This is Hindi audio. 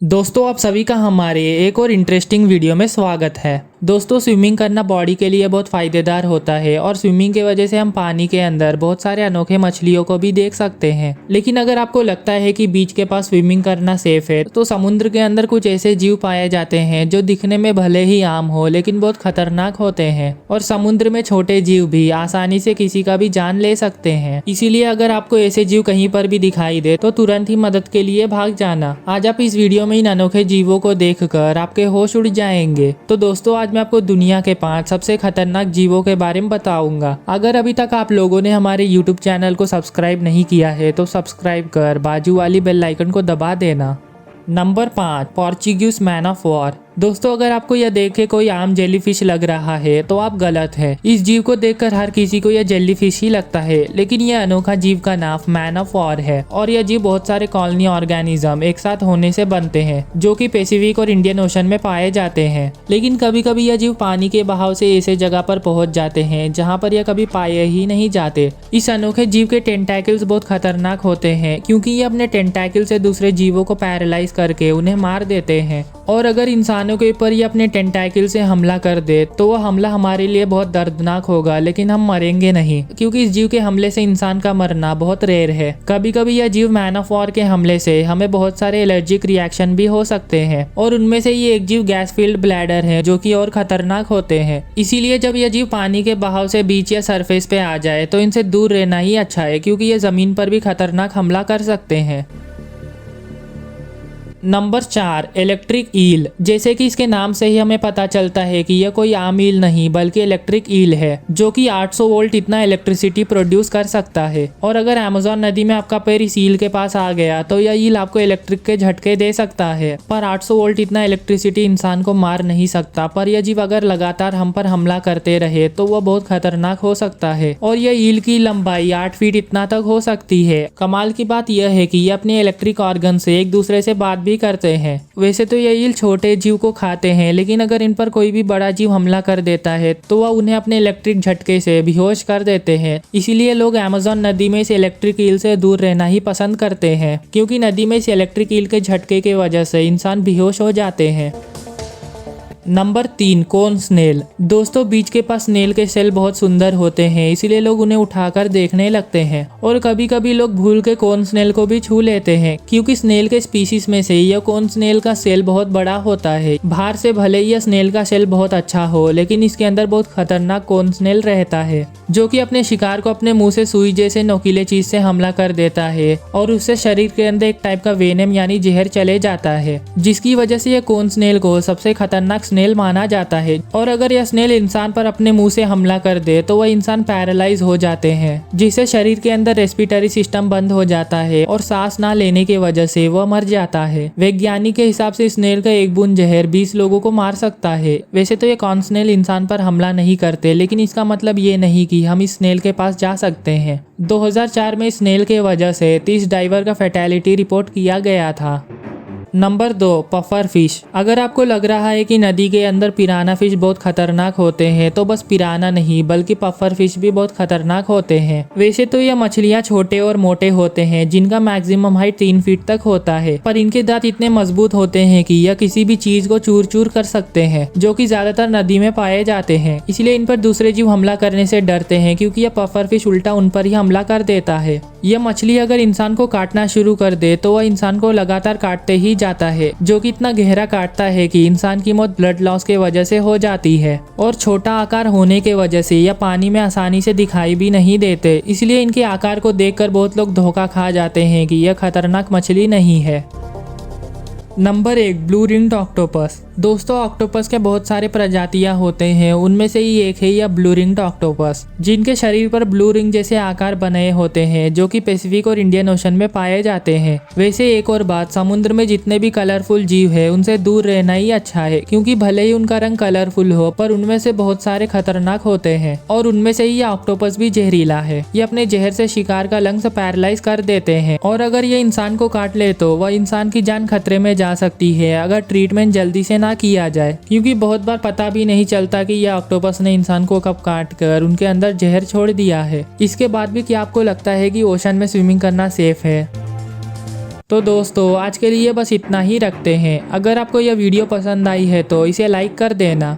दोस्तों आप सभी का हमारे एक और इंटरेस्टिंग वीडियो में स्वागत है। दोस्तों स्विमिंग करना बॉडी के लिए बहुत फ़ायदेदार होता है और स्विमिंग की वजह से हम पानी के अंदर बहुत सारे अनोखे मछलियों को भी देख सकते हैं। लेकिन अगर आपको लगता है कि बीच के पास स्विमिंग करना सेफ है तो समुद्र के अंदर कुछ ऐसे जीव पाए जाते हैं जो दिखने में भले ही आम हो लेकिन बहुत खतरनाक होते हैं और समुद्र में छोटे जीव भी आसानी से किसी का भी जान ले सकते हैं। इसीलिए अगर आपको ऐसे जीव कहीं पर भी दिखाई दे तो तुरंत ही मदद के लिए भाग जाना। आज आप इस वीडियो में इन अनोखे जीवों को देखकर आपके होश उड़ जाएंगे। तो दोस्तों आज मैं आपको दुनिया के 5 सबसे खतरनाक जीवों के बारे में बताऊंगा। अगर अभी तक आप लोगों ने हमारे YouTube चैनल को सब्सक्राइब नहीं किया है तो सब्सक्राइब कर बाजू वाली बेल आइकन को दबा देना। Number 5, Portuguese man of war. दोस्तों अगर आपको यह देख के कोई आम जेलीफिश लग रहा है तो आप गलत है। इस जीव को देखकर हर किसी को यह जेलीफिश ही लगता है, लेकिन यह अनोखा जीव का नाम मैन ऑफ वॉर है और यह जीव बहुत सारे कॉलोनी ऑर्गेनिज्म एक साथ होने से बनते हैं जो कि पैसिफिक और इंडियन ओशन में पाए जाते हैं। लेकिन कभी कभी यह जीव पानी के बहाव से ऐसे जगह पर पहुंच जाते हैं जहाँ पर यह कभी पाए ही नहीं जाते। इस अनोखे जीव के टेंटाकल्स बहुत खतरनाक होते हैं क्योंकि ये अपने टेंटाकल से दूसरे जीवों को पैरालाइज करके उन्हें मार देते हैं और अगर इंसानों के ऊपर ये अपने टेंटाकल से हमला कर दे तो वह हमला हमारे लिए बहुत दर्दनाक होगा, लेकिन हम मरेंगे नहीं क्योंकि इस जीव के हमले से इंसान का मरना बहुत रेयर है। कभी कभी यह जीव मैन ऑफ वॉर के हमले से हमें बहुत सारे एलर्जिक रिएक्शन भी हो सकते हैं और उनमें से ये एक जीव गैस फील्ड ब्लैडर है जो कि और खतरनाक होते हैं। इसीलिए जब यह जीव पानी के बहाव से बीच या सरफेस पे आ जाए तो इनसे दूर रहना ही अच्छा है क्योंकि ये जमीन पर भी खतरनाक हमला कर सकते हैं। Number 4, electric eel. जैसे कि इसके नाम से ही हमें पता चलता है कि यह कोई आम ईल नहीं बल्कि इलेक्ट्रिक ईल है जो कि 800 वोल्ट इतना इलेक्ट्रिसिटी प्रोड्यूस कर सकता है। और अगर अमेज़न नदी में आपका पैर इस ईल के पास आ गया तो यह ईल आपको इलेक्ट्रिक के झटके दे सकता है, पर 800 वोल्ट इतना इलेक्ट्रिसिटी इंसान को मार नहीं सकता। पर यह जीव अगर लगातार हम पर हमला करते रहे तो वह बहुत खतरनाक हो सकता है और यह ईल की लंबाई 8 फीट इतना तक हो सकती है। कमाल की बात यह है कि यह अपने इलेक्ट्रिक ऑर्गन से एक दूसरे से बात करते हैं। वैसे तो ये ईल छोटे जीव को खाते हैं, लेकिन अगर इन पर कोई भी बड़ा जीव हमला कर देता है तो वह उन्हें अपने इलेक्ट्रिक झटके से बेहोश कर देते हैं। इसीलिए लोग अमेज़न नदी में इस इलेक्ट्रिक ईल से दूर रहना ही पसंद करते हैं क्योंकि नदी में इस इलेक्ट्रिक ईल के झटके की वजह से इंसान बेहोश हो जाते हैं। नंबर 3, कोन स्नेल। दोस्तों बीच के पास स्नेल के सेल बहुत सुंदर होते हैं, इसीलिए लोग उन्हें उठाकर देखने लगते हैं और कभी कभी लोग भूल के कोन स्नेल को भी छू लेते हैं क्योंकि स्नेल के स्पीसीज में से यह कोन स्नेल का सेल बहुत बड़ा होता है। बाहर से भले ही यह स्नेल का सेल बहुत अच्छा हो, लेकिन इसके अंदर बहुत खतरनाक कोन स्नेल रहता है जो कि अपने शिकार को अपने मुंह से सुई जैसे नोकीले चीज से हमला कर देता है और उससे शरीर के अंदर एक टाइप का वेनम यानी जहर चले जाता है, जिसकी वजह से यह कोन स्नेल को सबसे खतरनाक स्नेल माना जाता है। और अगर यह स्नेल इंसान पर अपने मुंह से हमला कर दे तो वह इंसान पैरालाइज हो जाते हैं, जिससे शरीर के अंदर रेस्पिरेटरी सिस्टम बंद हो जाता है और सांस ना लेने की वजह से वह मर जाता है। वैज्ञानिक के हिसाब से स्नेल का एक बूंद जहर 20 लोगों को मार सकता है। वैसे तो ये कॉन स्नेल इंसान पर हमला नहीं करते, लेकिन इसका मतलब ये नहीं कि हम इस स्नेल के पास जा सकते हैं। 2004 में स्नेल के वजह से 30 डाइवर का फैटेलिटी रिपोर्ट किया गया था। Number 2, puffer fish. अगर आपको लग रहा है कि नदी के अंदर पिराना फिश बहुत खतरनाक होते हैं तो बस पिराना नहीं बल्कि पफर फिश भी बहुत खतरनाक होते हैं। वैसे तो यह मछलियां छोटे और मोटे होते हैं जिनका मैक्सिमम हाइट 3 फीट तक होता है, पर इनके दांत इतने मजबूत होते हैं कि यह किसी भी चीज को चूर चूर कर सकते हैं जो कि ज्यादातर नदी में पाए जाते हैं। इसलिए इन पर दूसरे जीव हमला करने से डरते हैं क्योंकि यह पफर फिश उल्टा उन पर ही हमला कर देता है। यह मछली अगर इंसान को काटना शुरू कर दे तो वह इंसान को लगातार काटते ही जाता है, जो कि इतना गहरा काटता है कि इंसान की मौत ब्लड लॉस के वजह से हो जाती है। और छोटा आकार होने के वजह से यह पानी में आसानी से दिखाई भी नहीं देते, इसलिए इनके आकार को देखकर बहुत लोग धोखा खा जाते हैं कि यह खतरनाक मछली नहीं है। Number 1, blue ringed octopus. दोस्तों ऑक्टोपस के बहुत सारे प्रजातियां होते हैं, उनमें से ही एक है यह ब्लू रिंग्ड ऑक्टोपस, जिनके शरीर पर ब्लू रिंग जैसे आकार बनाए होते हैं जो कि पैसिफिक और इंडियन ओशन में पाए जाते हैं। वैसे एक और बात, समुद्र में जितने भी कलरफुल जीव है उनसे दूर रहना ही अच्छा है क्योंकि भले ही उनका रंग कलरफुल हो पर उनमें से बहुत सारे खतरनाक होते हैं और उनमें से ही यह ऑक्टोपस भी जहरीला है। ये अपने जहर से शिकार का लंग्स पैरालाइज कर देते हैं और अगर ये इंसान को काट ले तो वह इंसान की जान खतरे में जा सकती है अगर ट्रीटमेंट जल्दी से ना किया जाए, क्योंकि बहुत बार पता भी नहीं चलता कि यह ऑक्टोपस ने इंसान को कब काट कर उनके अंदर जहर छोड़ दिया है। इसके बाद भी क्या आपको लगता है कि ओशन में स्विमिंग करना सेफ है? तो दोस्तों आज के लिए बस इतना ही रखते हैं। अगर आपको यह वीडियो पसंद आई है तो इसे लाइक कर देना।